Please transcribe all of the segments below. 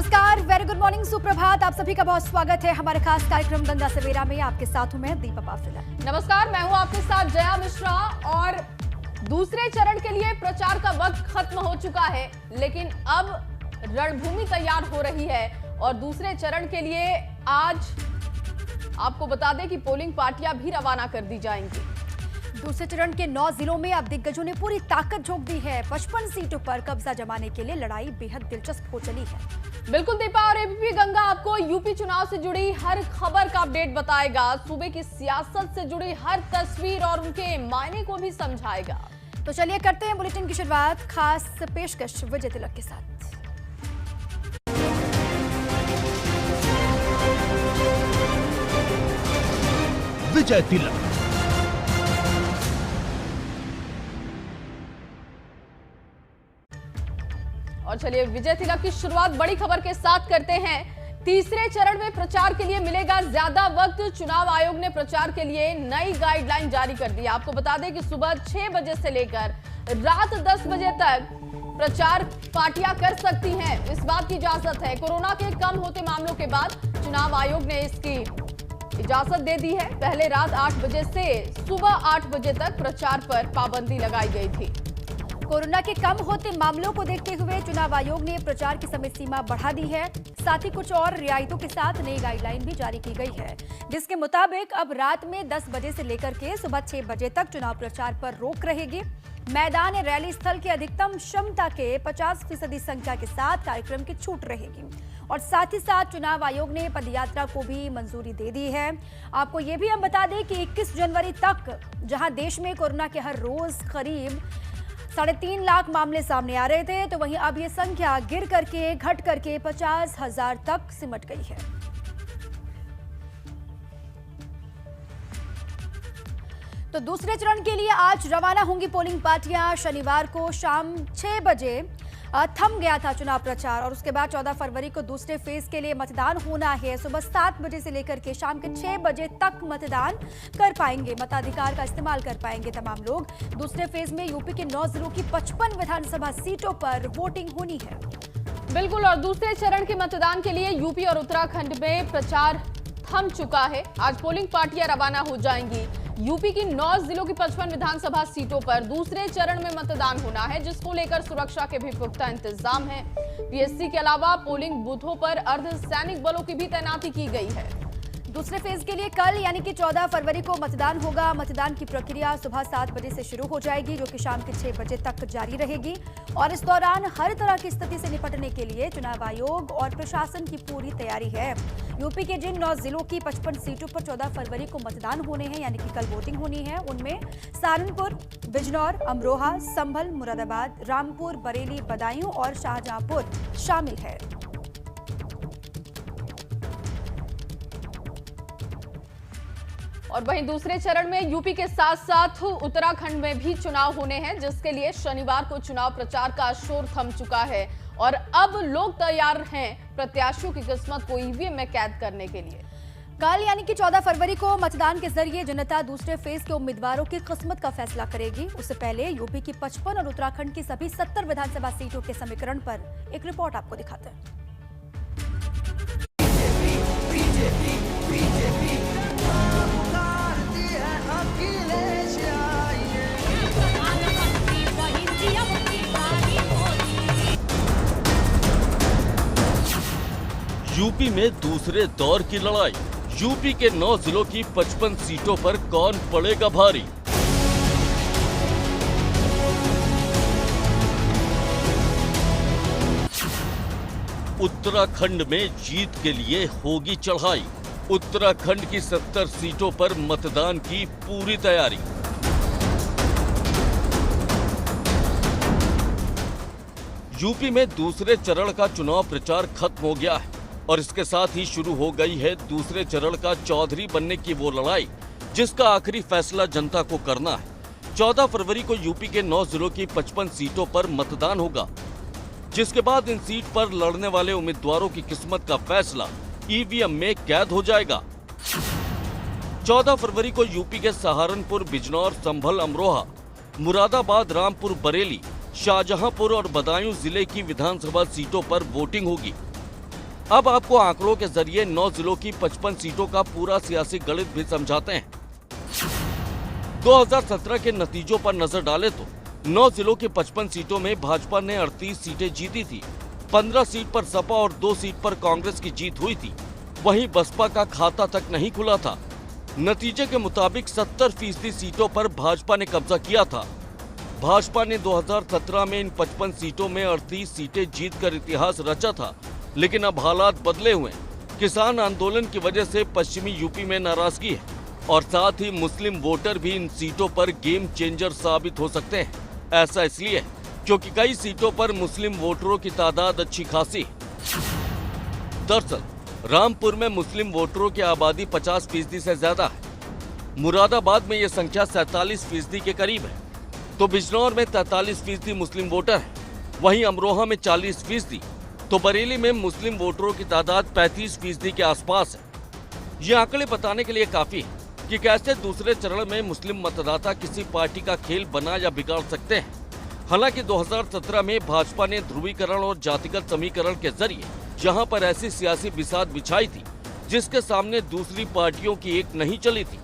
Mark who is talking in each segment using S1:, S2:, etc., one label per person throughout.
S1: नमस्कार, very good morning, सुप्रभात। आप सभी का बहुत स्वागत है हमारे खास कार्यक्रम गंगा सवेरा में। आपके साथ हूं मैं दीपा पाफिला।
S2: नमस्कार, मैं हूं आपके साथ जया मिश्रा। और दूसरे चरण के लिए प्रचार का वक्त खत्म हो चुका है, लेकिन अब रणभूमि तैयार हो रही है और दूसरे चरण के लिए आज आपको बता दें कि पोलिंग पार्टियां भी रवाना कर दी जाएंगी।
S1: दूसरे चरण के 9 जिलों में अब दिग्गजों ने पूरी ताकत झोंक दी है। 55 सीटों पर कब्जा जमाने के लिए लड़ाई बेहद दिलचस्प हो चली है।
S2: बिल्कुल दीपा, और एबीपी गंगा आपको यूपी चुनाव से जुड़ी हर खबर का अपडेट बताएगा। सूबे की सियासत से जुड़ी हर तस्वीर और उनके मायने को भी समझाएगा।
S1: तो चलिए करते हैं बुलेटिन की शुरुआत खास पेशकश विजय तिलक के साथ।
S3: विजय तिलक।
S2: और चलिए विजय तिलक की शुरुआत बड़ी खबर के साथ करते हैं। तीसरे चरण में प्रचार के लिए मिलेगा ज्यादा वक्त। चुनाव आयोग ने प्रचार के लिए नई गाइडलाइन जारी कर दी। आपको बता दें कि सुबह 6 बजे से लेकर रात 10 बजे तक प्रचार पार्टियां कर सकती हैं। इस बात की इजाजत है। कोरोना के कम होते मामलों के बाद चुनाव आयोग ने इसकी इजाजत दे दी है। पहले रात 8 बजे से सुबह 8 बजे तक प्रचार पर पाबंदी लगाई गई थी।
S1: कोरोना के कम होते मामलों को देखते हुए चुनाव आयोग ने प्रचार की समय सीमा बढ़ा दी है। साथ ही कुछ और रियायतों के साथ नई गाइडलाइन भी जारी की गई है, जिसके मुताबिक अब रात में 10 बजे से लेकर के सुबह 6 बजे तक चुनाव प्रचार पर रोक रहेगी। मैदान रैली स्थल की अधिकतम क्षमता के 50% संख्या के साथ कार्यक्रम की छूट रहेगी। और साथ ही साथ चुनाव आयोग ने पदयात्रा को भी मंजूरी दे दी है। आपको ये भी हम बता दें कि 21 जनवरी तक जहां देश में कोरोना के हर रोज करीब 3.5 लाख मामले सामने आ रहे थे, तो वहीं अब ये संख्या गिर करके घट करके 50,000 तक सिमट गई है। तो दूसरे चरण के लिए आज रवाना होंगी पोलिंग पार्टियां। शनिवार को शाम 6 बजे थम गया था चुनाव प्रचार और उसके बाद 14 फरवरी को दूसरे फेज के लिए मतदान होना है। सुबह 7 बजे से लेकर के शाम के 6 बजे तक मतदान कर पाएंगे, मताधिकार का इस्तेमाल कर पाएंगे तमाम लोग। दूसरे फेज में यूपी के 9 जिलों की 55 विधानसभा सीटों पर वोटिंग होनी है।
S2: बिल्कुल, और दूसरे चरण के मतदान के लिए यूपी और उत्तराखंड में प्रचार थम चुका है। आज पोलिंग पार्टियां रवाना हो जाएंगी। यूपी की 9 जिलों की 55 विधानसभा सीटों पर दूसरे चरण में मतदान होना है, जिसको लेकर सुरक्षा के भी पुख्ता इंतजाम है। पीएससी के अलावा पोलिंग बूथों पर अर्धसैनिक बलों की भी तैनाती की गई है।
S1: दूसरे फेज के लिए कल यानी कि 14 फरवरी को मतदान होगा। मतदान की प्रक्रिया सुबह 7 बजे से शुरू हो जाएगी, जो कि शाम के 6 बजे तक जारी रहेगी। और इस दौरान हर तरह की स्थिति से निपटने के लिए चुनाव आयोग और प्रशासन की पूरी तैयारी है। यूपी के जिन 9 जिलों की 55 सीटों पर 14 फरवरी को मतदान होने हैं, यानी कि कल वोटिंग होनी है, उनमें सहारनपुर, बिजनौर, अमरोहा, संभल, मुरादाबाद, रामपुर, बरेली, बदायूं और शाहजहांपुर शामिल है।
S2: और वहीं दूसरे चरण में यूपी के साथ साथ उत्तराखंड में भी चुनाव होने हैं, जिसके लिए शनिवार को चुनाव प्रचार का शोर थम चुका है और अब लोग तैयार हैं प्रत्याशियों की किस्मत को ईवीएम में कैद करने के लिए।
S1: कल यानी कि 14 फरवरी को मतदान के जरिए जनता दूसरे फेज के उम्मीदवारों की किस्मत का फैसला करेगी। उससे पहले यूपी की 55 और उत्तराखंड की सभी 70 विधानसभा सीटों के समीकरण पर एक रिपोर्ट आपको दिखाते हैं।
S3: यूपी में दूसरे दौर की लड़ाई। यूपी के 9 जिलों की 55 सीटों पर कौन पड़ेगा भारी? उत्तराखंड में जीत के लिए होगी चढ़ाई। उत्तराखंड की 70 सीटों पर मतदान की पूरी तैयारी। यूपी में दूसरे चरण का चुनाव प्रचार खत्म हो गया है और इसके साथ ही शुरू हो गई है दूसरे चरण का चौधरी बनने की वो लड़ाई, जिसका आखिरी फैसला जनता को करना है। 14 फरवरी को यूपी के 9 जिलों की 55 सीटों पर मतदान होगा, जिसके बाद इन सीट पर लड़ने वाले उम्मीदवारों की किस्मत का फैसला ईवीएम में कैद हो जाएगा। 14 फरवरी को यूपी के सहारनपुर, बिजनौर, संभल, अमरोहा, मुरादाबाद, रामपुर, बरेली, शाहजहांपुर और बदायूं जिले की विधानसभा सीटों पर वोटिंग होगी। अब आपको आंकड़ों के जरिए 9 जिलों की 55 सीटों का पूरा सियासी गणित भी समझाते हैं। 2017 के नतीजों पर नजर डालें तो 9 जिलों की 55 सीटों में भाजपा ने 38 सीटें जीती थी। 15 सीट पर सपा और 2 सीट पर कांग्रेस की जीत हुई थी। वहीं बसपा का खाता तक नहीं खुला था। नतीजे के मुताबिक 70% सीटों पर भाजपा ने कब्जा किया था। भाजपा ने 2017 में इन 55 सीटों में 38 सीटें जीतकर इतिहास रचा था, लेकिन अब हालात बदले हुए हैं। किसान आंदोलन की वजह से पश्चिमी यूपी में नाराजगी है और साथ ही मुस्लिम वोटर भी इन सीटों पर गेम चेंजर साबित हो सकते हैं। ऐसा इसलिए क्योंकि कई सीटों पर मुस्लिम वोटरों की तादाद अच्छी खासी है। दरअसल रामपुर में मुस्लिम वोटरों की आबादी 50% से ज्यादा है। मुरादाबाद में यह संख्या 47% के करीब है, तो बिजनौर में 43% मुस्लिम वोटर है। वहीं अमरोहा में 40%, तो बरेली में मुस्लिम वोटरों की तादाद 35% के आसपास है। ये आंकड़े बताने के लिए काफी है कि कैसे दूसरे चरण में मुस्लिम मतदाता किसी पार्टी का खेल बना या बिगाड़ सकते हैं। हालांकि 2017 में भाजपा ने ध्रुवीकरण और जातिगत समीकरण के जरिए जहां पर ऐसी सियासी बिसात बिछाई थी जिसके सामने दूसरी पार्टियों की एक नहीं चली थी।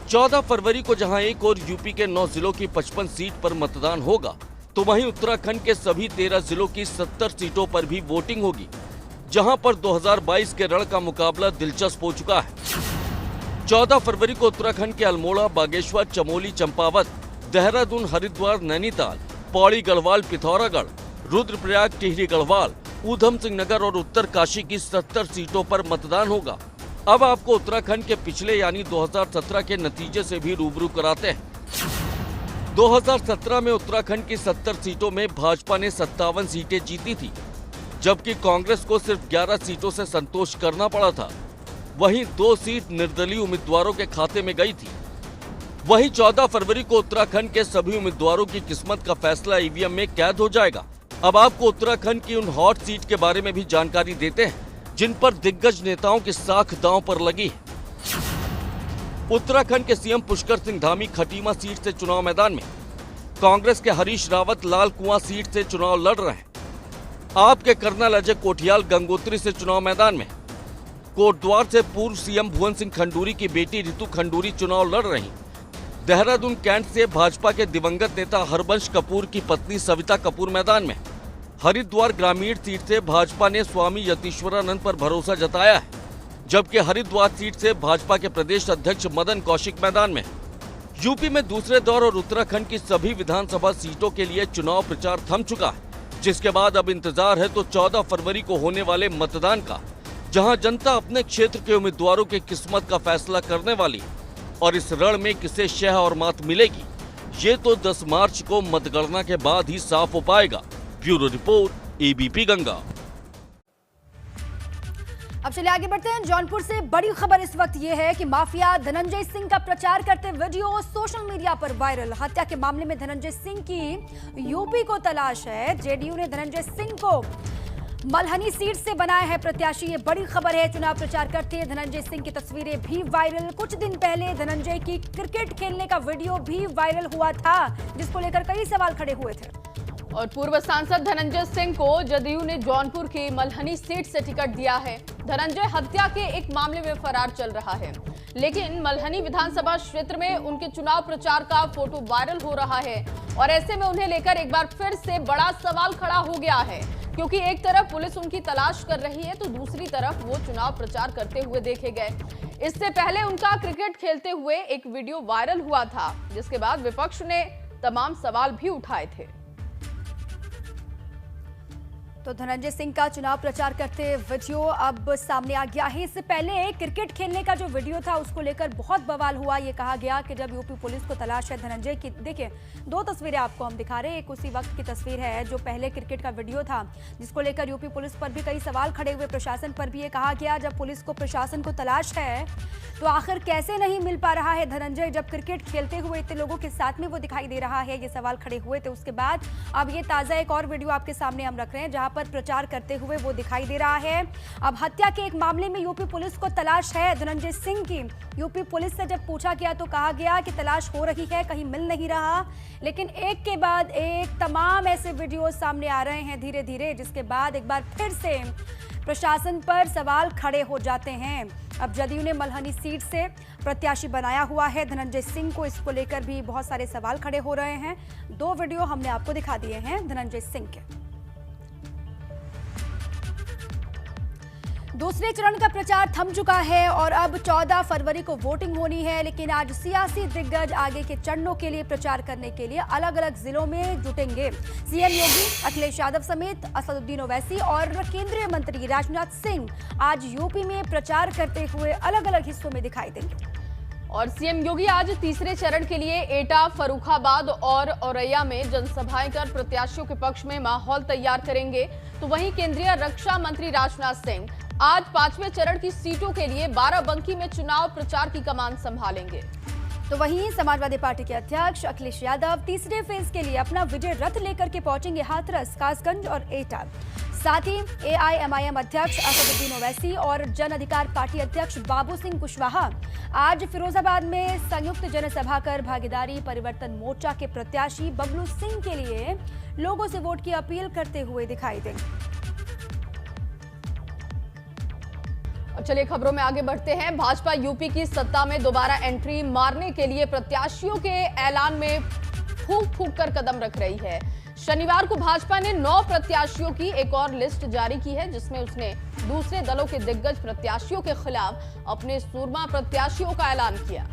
S3: 14 फरवरी को जहां एक और यूपी के 9 जिलों की 55 सीट पर मतदान होगा, तो वहीं उत्तराखंड के सभी 13 जिलों की 70 सीटों पर भी वोटिंग होगी, जहां पर 2022 के रण का मुकाबला दिलचस्प हो चुका है। 14 फरवरी को उत्तराखंड के अल्मोड़ा, बागेश्वर, चमोली, चंपावत, देहरादून, हरिद्वार, नैनीताल, पौड़ी, गढ़वाल, पिथौरागढ़, रुद्रप्रयाग, टिहरी गढ़वाल, ऊधम सिंह नगर और उत्तरकाशी की 70 सीटों पर मतदान होगा। अब आपको उत्तराखंड के पिछले यानी 2017 के नतीजे से भी रूबरू कराते हैं। 2017 में उत्तराखंड की 70 सीटों में भाजपा ने 57 सीटें जीती थी, जबकि कांग्रेस को सिर्फ 11 सीटों से संतोष करना पड़ा था। वहीं 2 सीट निर्दलीय उम्मीदवारों के खाते में गई थी। वहीं 14 फरवरी को उत्तराखंड के सभी उम्मीदवारों की किस्मत का फैसला ईवीएम में कैद हो जाएगा। अब आपको उत्तराखंड की उन हॉट सीट के बारे में भी जानकारी देते हैं जिन पर दिग्गज नेताओं की साख दांव पर लगी है। उत्तराखंड के सीएम पुष्कर सिंह धामी खटीमा सीट से चुनाव मैदान में, कांग्रेस के हरीश रावत लाल कुआं सीट से चुनाव लड़ रहे हैं। आपके कर्नल अजय कोठियाल गंगोत्री से चुनाव मैदान में, कोटद्वार से पूर्व सीएम भुवन सिंह खंडूरी की बेटी रितु खंडूरी चुनाव लड़ रही। देहरादून कैंट से भाजपा के दिवंगत नेता हरबंश कपूर की पत्नी सविता कपूर मैदान में। हरिद्वार ग्रामीण सीट से भाजपा ने स्वामी यतीश्वरानंद पर भरोसा जताया है, जबकि हरिद्वार सीट से भाजपा के प्रदेश अध्यक्ष मदन कौशिक मैदान में। यूपी में दूसरे दौर और उत्तराखंड की सभी विधानसभा सीटों के लिए चुनाव प्रचार थम चुका है, जिसके बाद अब इंतजार है तो 14 फरवरी को होने वाले मतदान का, जहां जनता अपने क्षेत्र के उम्मीदवारों की किस्मत का फैसला करने वाली और इस रण में किसे शह और मात मिलेगी, ये तो 10 मार्च को मतगणना के बाद ही साफ हो पाएगा। Bureau report, ABP Ganga.
S1: अब चलिए आगे बढ़ते हैं। जौनपुर से बड़ी खबर इस वक्त ये है कि माफिया धनंजय सिंह का प्रचार करते वीडियो सोशल मीडिया पर वायरल। हत्या के मामले में धनंजय सिंह की यूपी को तलाश है। जेडीयू ने धनंजय सिंह को मलहनी सीट से बनाया है प्रत्याशी, ये बड़ी खबर है। चुनाव प्रचार करते धनंजय सिंह की तस्वीरें भी वायरल। कुछ दिन पहले धनंजय की क्रिकेट खेलने का वीडियो भी वायरल हुआ था, जिसको लेकर कई सवाल खड़े हुए थे।
S2: और पूर्व सांसद धनंजय सिंह को जदयू ने जौनपुर की मलहनी सीट से टिकट दिया है। धनंजय हत्या के एक मामले में फरार चल रहा है, लेकिन मलहनी विधानसभा क्षेत्र में उनके चुनाव प्रचार का फोटो वायरल हो रहा है और ऐसे में उन्हें लेकर एक बार फिर से बड़ा सवाल खड़ा हो गया है, क्योंकि एक तरफ पुलिस उनकी तलाश कर रही है तो दूसरी तरफ वो चुनाव प्रचार करते हुए देखे गए। इससे पहले उनका क्रिकेट खेलते हुए एक वीडियो वायरल हुआ था, जिसके बाद विपक्ष ने तमाम सवाल भी उठाए थे।
S1: तो धनंजय सिंह का चुनाव प्रचार करते वीडियो अब सामने आ गया है। इससे पहले क्रिकेट खेलने का जो वीडियो था उसको लेकर बहुत बवाल हुआ। ये कहा गया कि जब यूपी पुलिस को तलाश है धनंजय की, देखिए 2 तस्वीरें आपको हम दिखा रहे हैं। एक उसी वक्त की तस्वीर है जो पहले क्रिकेट का वीडियो था, जिसको लेकर यूपी पुलिस पर भी कई सवाल खड़े हुए। प्रशासन पर भी ये कहा गया जब पुलिस को प्रशासन को तलाश है तो आखिर कैसे नहीं मिल पा रहा है धनंजय, जब क्रिकेट खेलते हुए इतने लोगों के साथ में वो दिखाई दे रहा है। ये सवाल खड़े हुए थे। उसके बाद अब ये ताज़ा एक और वीडियो आपके सामने हम रख रहे हैं, जहां पर प्रचार करते हुए वो दिखाई दे रहा है। अब हत्या के एक मामले में यूपी पुलिस को तलाश है धनंजय सिंह की। यूपी पुलिस से जब पूछा गया तो कहा गया कि तलाश हो रही है, कहीं मिल नहीं रहा। लेकिन एक के बाद एक तमाम ऐसे वीडियो सामने आ रहे हैं धीरे धीरे, जिसके बाद एक बार फिर से प्रशासन पर सवाल खड़े हो जाते हैं। अब जदयू ने मल्हनी सीट से प्रत्याशी बनाया हुआ है धनंजय सिंह को। इसको लेकर भी बहुत सारे सवाल खड़े हो रहे हैं। 2 वीडियो हमने आपको दिखा दिए हैं धनंजय सिंह के। दूसरे चरण का प्रचार थम चुका है और अब 14 फरवरी को वोटिंग होनी है, लेकिन आज सियासी दिग्गज आगे के चरणों के लिए प्रचार करने के लिए अलग अलग जिलों में जुटेंगे। सीएम योगी, अखिलेश यादव समेत असदुद्दीन ओवैसी और केंद्रीय मंत्री राजनाथ सिंह आज यूपी में प्रचार करते हुए अलग अलग हिस्सों में दिखाई देंगे।
S2: और सीएम योगी आज तीसरे चरण के लिए एटा, फर्रुखाबाद और औरैया में जनसभाएं कर प्रत्याशियों के पक्ष में माहौल तैयार करेंगे। तो वहीं केंद्रीय रक्षा मंत्री राजनाथ सिंह आज 5वें चरण की सीटों के लिए बाराबंकी में चुनाव प्रचार की कमान संभालेंगे।
S1: तो वहीं समाजवादी पार्टी के अध्यक्ष अखिलेश यादव तीसरे फेज के लिए अपना विजय रथ लेकर के पहुंचेंगे हाथरस, कासगंज और एटा। साथ ही एआईएमआईएम अध्यक्ष असदुद्दीन ओवैसी और जन अधिकार पार्टी अध्यक्ष बाबू सिंह कुशवाहा आज फिरोजाबाद में संयुक्त जनसभा कर भागीदारी परिवर्तन मोर्चा के प्रत्याशी बबलू सिंह के लिए लोगों से वोट की अपील करते हुए दिखाई देंगे।
S2: चलिए खबरों में आगे बढ़ते हैं। भाजपा यूपी की सत्ता में दोबारा एंट्री मारने के लिए प्रत्याशियों के ऐलान में फूंक फूंक कर कदम रख रही है। शनिवार को भाजपा ने 9 प्रत्याशियों की एक और लिस्ट जारी की है, जिसमें उसने दूसरे दलों के दिग्गज प्रत्याशियों के खिलाफ अपने सूरमा प्रत्याशियों का ऐलान किया।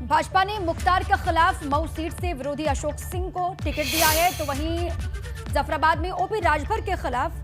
S1: भाजपा ने मुख्तार के खिलाफ मऊ सीट से विरोधी अशोक सिंह को टिकट दिया है। तो वहीं जफराबाद में ओपी राजभर के खिलाफ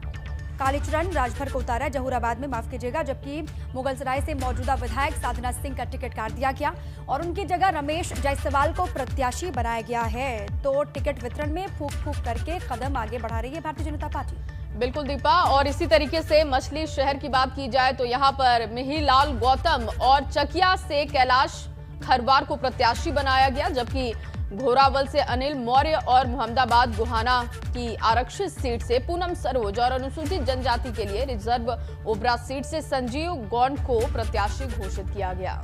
S1: कालीचरण राजभर को उतारा, जहूराबाद में माफ कीजिएगा, जबकि मुगलसराय से मौजूदा विधायक साधना सिंह का टिकट काट दिया गया और उनकी जगह रमेश जायसवाल को प्रत्याशी बनाया गया है। तो टिकट वितरण में फूंक फूंक करके कदम आगे बढ़ा रही है भारतीय जनता पार्टी।
S2: बिल्कुल दीपा, और इसी तरीके से मछली शहर की बात की जाए तो यहाँ पर मिहिलाल गौतम और चकिया से कैलाश खरवार को प्रत्याशी बनाया गया, जबकि घोरावल से अनिल मौर्य और मोहम्मदाबाद गुहाना की आरक्षित सीट से पूनम सरोज और अनुसूचित जनजाति के लिए रिजर्व ओबरा सीट से संजीव गौंड को प्रत्याशी घोषित किया गया।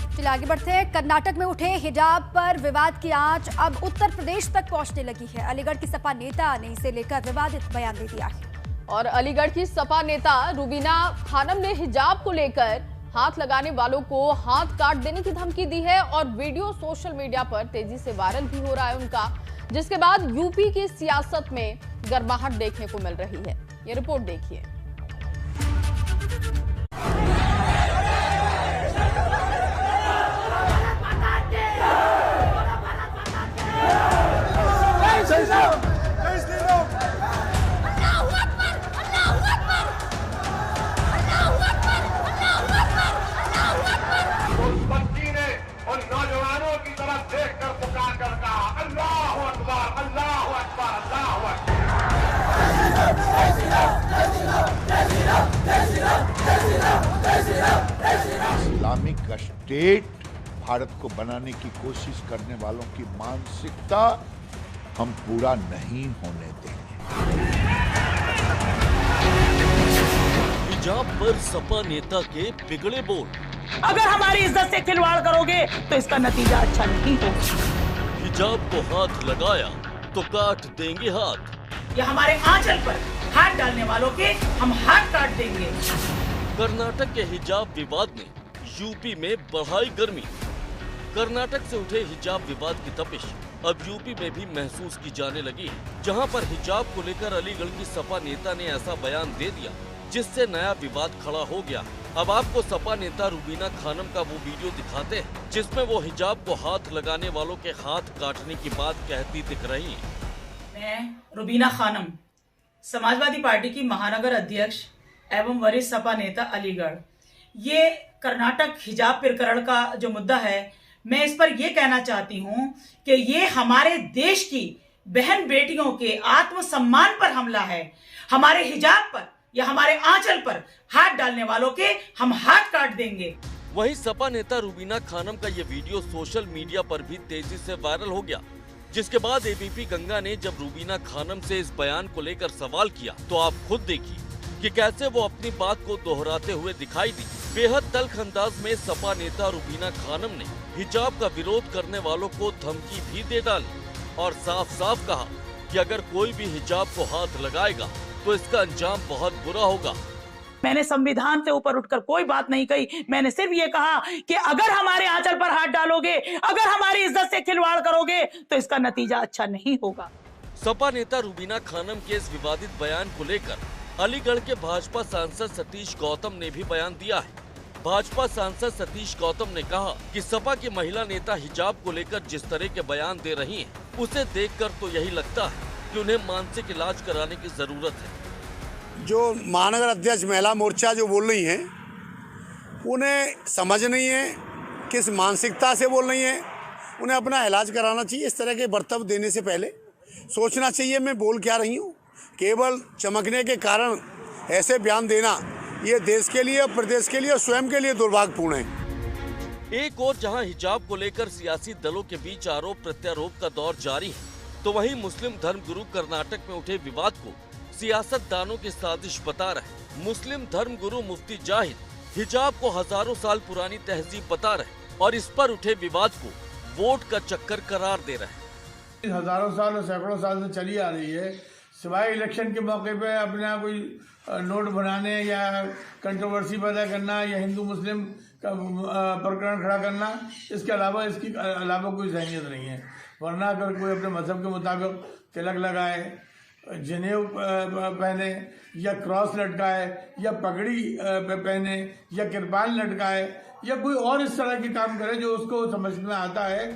S1: चलिए आगे बढ़ते हैं। कर्नाटक में उठे हिजाब पर विवाद की आंच अब उत्तर प्रदेश तक पहुंचने लगी है। अलीगढ़ की सपा नेता ने इसे लेकर विवादित बयान दे दिया है।
S2: और अलीगढ़ की सपा नेता रुबीना खानम ने हिजाब को लेकर हाथ लगाने वालों को हाथ काट देने की धमकी दी है और वीडियो सोशल मीडिया पर तेजी से वायरल भी हो रहा है उनका, जिसके बाद यूपी की सियासत में गर्माहट देखने को मिल रही है। ये रिपोर्ट देखिए।
S4: इस्लामिक स्टेट भारत को बनाने की कोशिश करने वालों की मानसिकता हम पूरा नहीं होने देंगे।
S3: हिजाब पर सपा नेता के बिगड़े बोल।
S5: अगर हमारी इज्जत से खिलवाड़ करोगे तो इसका नतीजा अच्छा नहीं होगा।
S3: हिजाब को हाथ लगाया तो काट देंगे हाथ।
S5: या हमारे आंचल पर हाथ डालने वालों के हम हाथ काट देंगे।
S3: कर्नाटक के हिजाब विवाद ने यूपी में बढ़ाई गर्मी। कर्नाटक से उठे हिजाब विवाद की तपिश अब यूपी में भी महसूस की जाने लगी है, जहां पर हिजाब को लेकर अलीगढ़ की सपा नेता ने ऐसा बयान दे दिया जिससे नया विवाद खड़ा हो गया। अब आपको सपा नेता रुबीना खानम का वो वीडियो दिखाते हैं जिसमें वो हिजाब को हाथ लगाने वालों के हाथ काटने की बात कहती दिख रही है।
S5: मैं रुबीना खानम, समाजवादी पार्टी की महानगर अध्यक्ष एवं वरिष्ठ सपा नेता अलीगढ़, ये कर्नाटक हिजाब प्रकरण का जो मुद्दा है, मैं इस पर यह कहना चाहती हूं कि ये हमारे देश की बहन बेटियों के आत्मसम्मान पर हमला है। हमारे हिजाब पर या हमारे आंचल पर हाथ डालने वालों के हम हाथ काट देंगे।
S3: वहीं सपा नेता रुबीना खानम का ये वीडियो सोशल मीडिया पर भी तेजी से वायरल हो गया, जिसके बाद एबीपी गंगा ने जब रुबीना खानम से इस बयान को लेकर सवाल किया तो आप खुद देखिए कि कैसे वो अपनी बात को दोहराते हुए दिखाई दी। बेहद तल्ख अंदाज में सपा नेता रुबीना खानम ने हिजाब का विरोध करने वालों को धमकी भी दे डाली और साफ साफ कहा कि अगर कोई भी हिजाब को हाथ लगाएगा तो इसका अंजाम बहुत बुरा होगा।
S5: मैंने संविधान से ऊपर उठकर कोई बात नहीं कही। मैंने सिर्फ ये कहा कि अगर हमारे आंचल पर हाथ डालोगे, अगर हमारी इज्जत से खिलवाड़ करोगे तो इसका नतीजा अच्छा नहीं होगा।
S3: सपा नेता रुबीना खानम के इस विवादित बयान को लेकर अलीगढ़ के भाजपा सांसद सतीश गौतम ने भी बयान दिया है। भाजपा सांसद सतीश गौतम ने कहा कि सपा की महिला नेता हिजाब को लेकर जिस तरह के बयान दे रही हैं, उसे देखकर तो यही लगता है कि उन्हें मानसिक इलाज कराने की जरूरत है।
S6: जो महानगर अध्यक्ष महिला मोर्चा जो बोल रही हैं, उन्हें समझ नहीं है किस मानसिकता से बोल रही हैं। उन्हें अपना इलाज कराना चाहिए। इस तरह के बर्ताव देने से पहले सोचना चाहिए मैं बोल क्या रही हूँ। केवल चमकने के कारण ऐसे बयान देना ये देश के लिए, प्रदेश के लिए, स्वयं के लिए दुर्भाग्यपूर्ण है।
S3: एक और जहां हिजाब को लेकर सियासी दलों के बीच आरोप प्रत्यारोप का दौर जारी है, तो वहीं मुस्लिम धर्मगुरु कर्नाटक में उठे विवाद को सियासतदानों की साजिश बता रहे। मुस्लिम धर्मगुरु मुफ्ती जाहिद हिजाब को हजारों साल पुरानी तहजीब बता रहे और इस पर उठे विवाद को वोट का चक्कर करार दे रहे।
S7: हजारों साल और सैकड़ों साल से चली आ रही है। सिवाय इलेक्शन के मौके पे अपना कोई नोट बनाने या कंट्रोवर्सी पैदा करना या हिंदू मुस्लिम का प्रकरण खड़ा करना, इसके अलावा इसकी अलावा कोई जहनीत नहीं है। वरना अगर कोई अपने मजहब के मुताबिक तिलक लगाए, जनेऊ पहने या क्रॉस लटकाए या पगड़ी पहने या किरपान लटकाए या कोई और इस तरह के काम करे जो उसको समझ में आता है।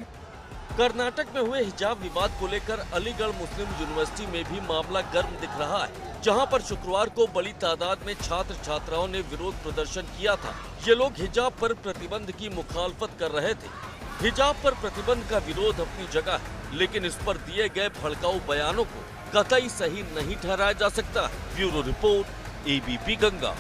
S3: कर्नाटक में हुए हिजाब विवाद को लेकर अलीगढ़ मुस्लिम यूनिवर्सिटी में भी मामला गर्म दिख रहा है, जहां पर शुक्रवार को बड़ी तादाद में छात्र छात्राओं ने विरोध प्रदर्शन किया था। ये लोग हिजाब पर प्रतिबंध की मुखालफत कर रहे थे। हिजाब पर प्रतिबंध का विरोध अपनी जगह है, लेकिन इस पर दिए गए भड़काऊ बयानों को कतई सही नहीं ठहराया जा सकता। Bureau report, ABP Ganga.